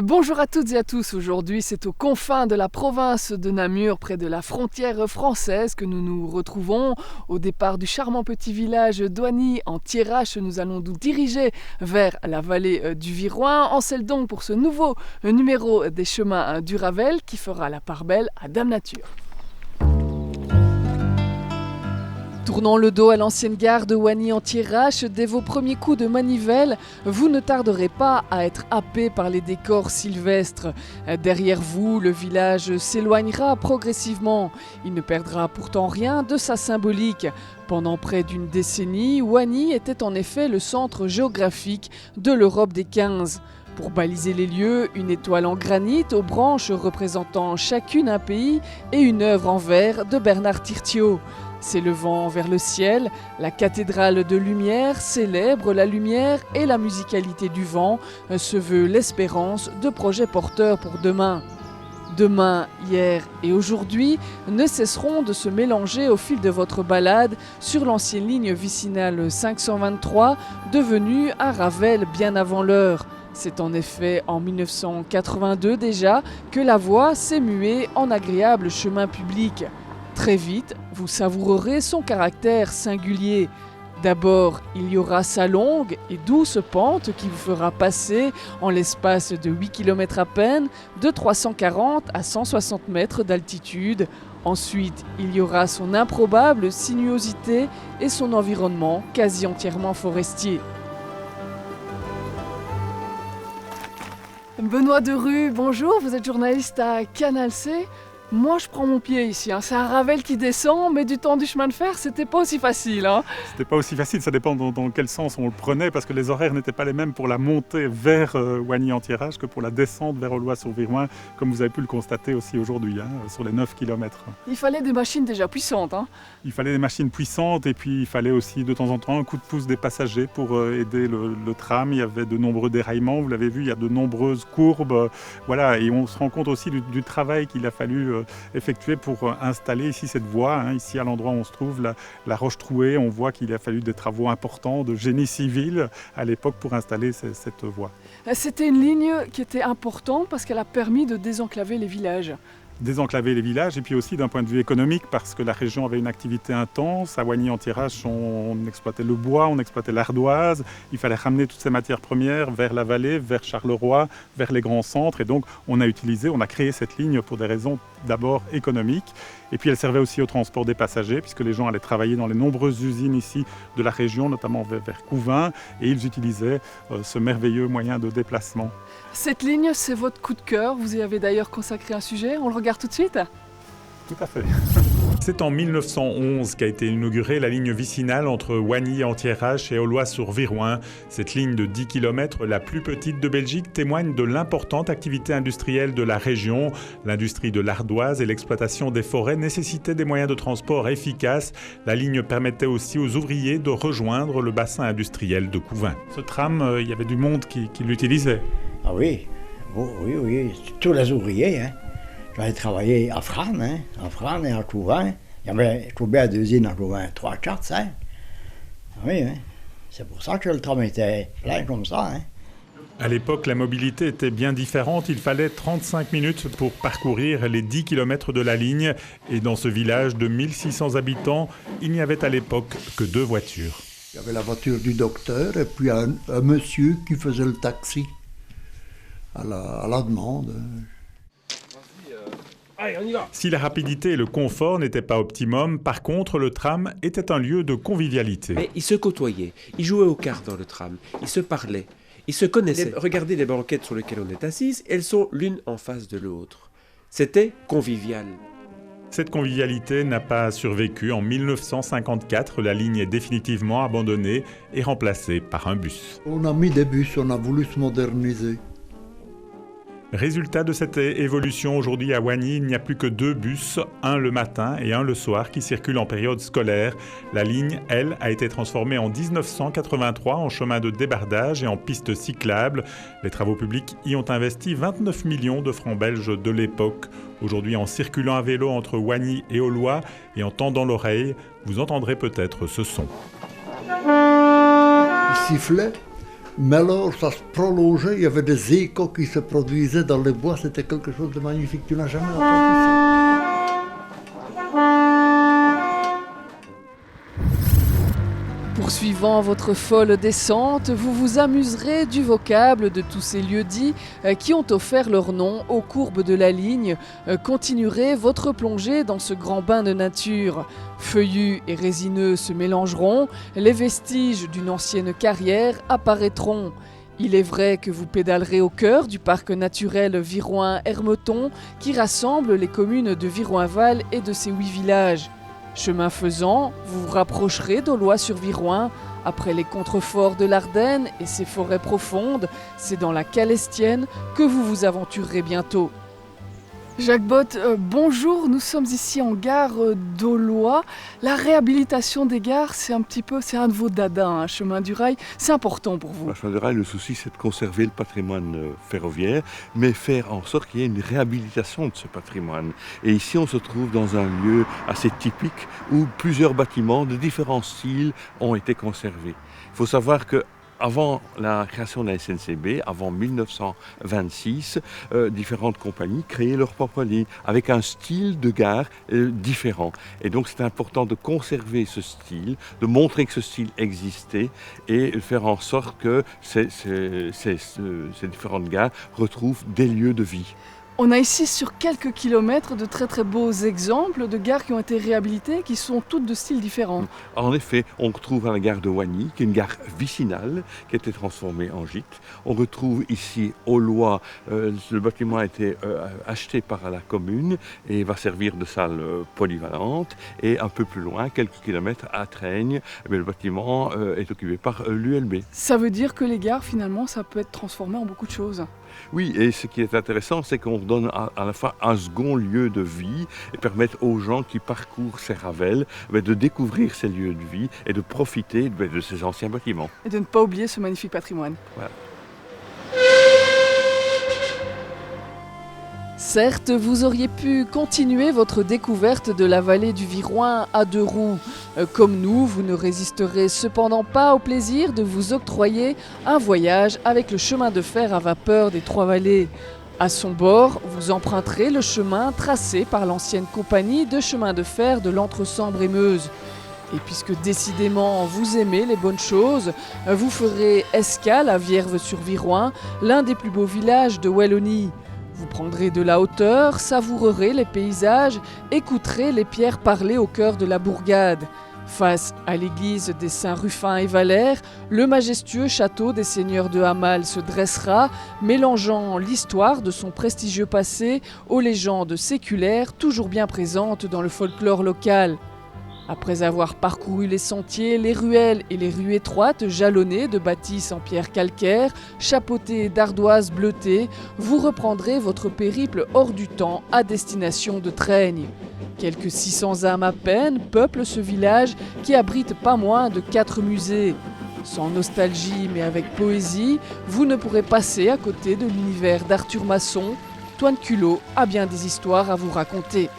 Bonjour à toutes et à tous. Aujourd'hui, c'est aux confins de la province de Namur, près de la frontière française, que nous nous retrouvons. Au départ du charmant petit village d'Oigny, en Thiérache, nous allons nous diriger vers la vallée du Viroin. En selle donc pour ce nouveau numéro des chemins du Ravel qui fera la part belle à Dame Nature. Tournant le dos à l'ancienne gare de Oigny en Thiérache, dès vos premiers coups de manivelle, vous ne tarderez pas à être happé par les décors sylvestres. Derrière vous, le village s'éloignera progressivement. Il ne perdra pourtant rien de sa symbolique. Pendant près d'une décennie, Oigny était en effet le centre géographique de l'Europe des 15. Pour baliser les lieux, une étoile en granit aux branches représentant chacune un pays et une œuvre en verre de Bernard Tirtiot. S'élevant vers le ciel, la cathédrale de lumière célèbre la lumière et la musicalité du vent, se veut l'espérance de projets porteurs pour demain. Demain, hier et aujourd'hui ne cesseront de se mélanger au fil de votre balade sur l'ancienne ligne vicinale 523, devenue à Ravel bien avant l'heure. C'est en effet en 1982 déjà que la voie s'est muée en agréable chemin public. Très vite, vous savourerez son caractère singulier. D'abord, il y aura sa longue et douce pente qui vous fera passer, en l'espace de 8 km à peine, de 340 à 160 mètres d'altitude. Ensuite, il y aura son improbable sinuosité et son environnement quasi entièrement forestier. Benoît Derue, bonjour, vous êtes journaliste à Canal C. Moi, je prends mon pied ici. C'est un Ravel qui descend, mais du temps du chemin de fer, c'était pas aussi facile. C'était pas aussi facile, ça dépend dans quel sens on le prenait, parce que les horaires n'étaient pas les mêmes pour la montée vers Oigny en Thiérache que pour la descente vers Aullois-sur-Viroin, comme vous avez pu le constater aussi aujourd'hui, sur les 9 km. Il fallait des machines déjà puissantes. Il fallait des machines puissantes, et puis il fallait aussi de temps en temps un coup de pouce des passagers pour aider le tram. Il y avait de nombreux déraillements, vous l'avez vu, il y a de nombreuses courbes. Voilà, et on se rend compte aussi du travail qu'il a fallu effectué pour installer ici cette voie. Ici, à l'endroit où on se trouve, la Roche Trouée, on voit qu'il a fallu des travaux importants de génie civil à l'époque pour installer cette voie. C'était une ligne qui était importante parce qu'elle a permis de désenclaver les villages. Désenclaver les villages, et puis aussi d'un point de vue économique, parce que la région avait une activité intense. À Oigny en Thiérache, on exploitait le bois, on exploitait l'ardoise. Il fallait ramener toutes ces matières premières vers la vallée, vers Charleroi, vers les grands centres, et donc on a créé cette ligne pour des raisons d'abord économiques, et puis elle servait aussi au transport des passagers, puisque les gens allaient travailler dans les nombreuses usines ici de la région, notamment vers Couvain, et ils utilisaient ce merveilleux moyen de déplacement. Cette ligne, c'est votre coup de cœur. Vous y avez d'ailleurs consacré un sujet. On le regarde tout de suite. Tout à fait. C'est en 1911 qu'a été inaugurée la ligne vicinale entre Oigny en Thiérache et Aullois-sur-Viroin. Cette ligne de 10 km, la plus petite de Belgique, témoigne de l'importante activité industrielle de la région. L'industrie de l'ardoise et l'exploitation des forêts nécessitaient des moyens de transport efficaces. La ligne permettait aussi aux ouvriers de rejoindre le bassin industriel de Couvain. Ce tram, il y avait du monde qui l'utilisait. Ah oui, oui, tous les ouvriers. J'allais travailler à Frane, et à Couvain. Il y avait combien d'usines à Couvain? 3, 4, 5. Oui, c'est pour ça que le tram était plein comme ça. À l'époque, la mobilité était bien différente. Il fallait 35 minutes pour parcourir les 10 km de la ligne. Et dans ce village de 1600 habitants, il n'y avait à l'époque que 2 voitures. Il y avait la voiture du docteur et puis un monsieur qui faisait le taxi à la demande. Allez, on y va. Si la rapidité et le confort n'étaient pas optimum, par contre, le tram était un lieu de convivialité. Mais ils se côtoyaient, ils jouaient aux cartes dans le tram, ils se parlaient, ils se connaissaient. Regardez les banquettes sur lesquelles on est assise, elles sont l'une en face de l'autre. C'était convivial. Cette convivialité n'a pas survécu. En 1954, la ligne est définitivement abandonnée et remplacée par un bus. On a mis des bus, on a voulu se moderniser. Résultat de cette évolution, aujourd'hui à Oigny, il n'y a plus que 2 bus, un le matin et un le soir, qui circulent en période scolaire. La ligne, elle, a été transformée en 1983 en chemin de débardage et en piste cyclable. Les travaux publics y ont investi 29 millions de francs belges de l'époque. Aujourd'hui, en circulant à vélo entre Oigny et Aullois et en tendant l'oreille, vous entendrez peut-être ce son. Il sifflait. Mais alors, ça se prolongeait, il y avait des échos qui se produisaient dans les bois, c'était quelque chose de magnifique. Tu n'as jamais entendu ça? Poursuivant votre folle descente, vous vous amuserez du vocable de tous ces lieux-dits qui ont offert leur nom aux courbes de la ligne. Continuerez votre plongée dans ce grand bain de nature. Feuillus et résineux se mélangeront, les vestiges d'une ancienne carrière apparaîtront. Il est vrai que vous pédalerez au cœur du parc naturel Viroin-Hermeton qui rassemble les communes de Viroinval et de ses 8 villages. Chemin faisant, vous vous rapprocherez d'Aulois-sur-Viroin. Après les contreforts de l'Ardenne et ses forêts profondes, c'est dans la Calestienne que vous vous aventurerez bientôt. Jacques Botte, bonjour, nous sommes ici en gare d'Aulois. La réhabilitation des gares, c'est un de vos dadas, hein, chemin du rail, c'est important pour vous. Le chemin du rail, le souci, c'est de conserver le patrimoine ferroviaire, mais faire en sorte qu'il y ait une réhabilitation de ce patrimoine. Et ici, on se trouve dans un lieu assez typique où plusieurs bâtiments de différents styles ont été conservés. Il faut savoir que avant la création de la SNCB, avant 1926, différentes compagnies créaient leur propre ligne avec un style de gare différent. Et donc c'est important de conserver ce style, de montrer que ce style existait et de faire en sorte que ces différentes gares retrouvent des lieux de vie. On a ici sur quelques kilomètres de très très beaux exemples de gares qui ont été réhabilitées, qui sont toutes de styles différents. En effet, on retrouve la gare de Wagny, qui est une gare vicinale, qui a été transformée en gîte. On retrouve ici Aulois, le bâtiment a été acheté par la commune et va servir de salle polyvalente. Et un peu plus loin, quelques kilomètres à Traigne, le bâtiment est occupé par l'ULB. Ça veut dire que les gares, finalement, ça peut être transformé en beaucoup de choses. Oui, et ce qui est intéressant, c'est qu'on donne à la fois un second lieu de vie et permettre aux gens qui parcourent ces ravels de découvrir ces lieux de vie et de profiter de ces anciens bâtiments. Et de ne pas oublier ce magnifique patrimoine. Voilà. Certes, vous auriez pu continuer votre découverte de la vallée du Viroin à 2 roues. Comme nous, vous ne résisterez cependant pas au plaisir de vous octroyer un voyage avec le chemin de fer à vapeur des Trois-Vallées. À son bord, vous emprunterez le chemin tracé par l'ancienne compagnie de chemin de fer de l'Entre-Sambre-et-Meuse. Et puisque décidément vous aimez les bonnes choses, vous ferez escale à Vierve-sur-Viroin, l'un des plus beaux villages de Wallonie. Vous prendrez de la hauteur, savourerez les paysages, écouterez les pierres parler au cœur de la bourgade. Face à l'église des Saint-Ruffin et Valère, le majestueux château des seigneurs de Hamal se dressera, mélangeant l'histoire de son prestigieux passé aux légendes séculaires toujours bien présentes dans le folklore local. Après avoir parcouru les sentiers, les ruelles et les rues étroites jalonnées de bâtisses en pierre calcaire, chapeautées d'ardoises bleutées, vous reprendrez votre périple hors du temps à destination de Traigne. Quelques 600 âmes à peine peuplent ce village qui abrite pas moins de 4 musées. Sans nostalgie mais avec poésie, vous ne pourrez passer à côté de l'univers d'Arthur Masson. Toine Culot a bien des histoires à vous raconter.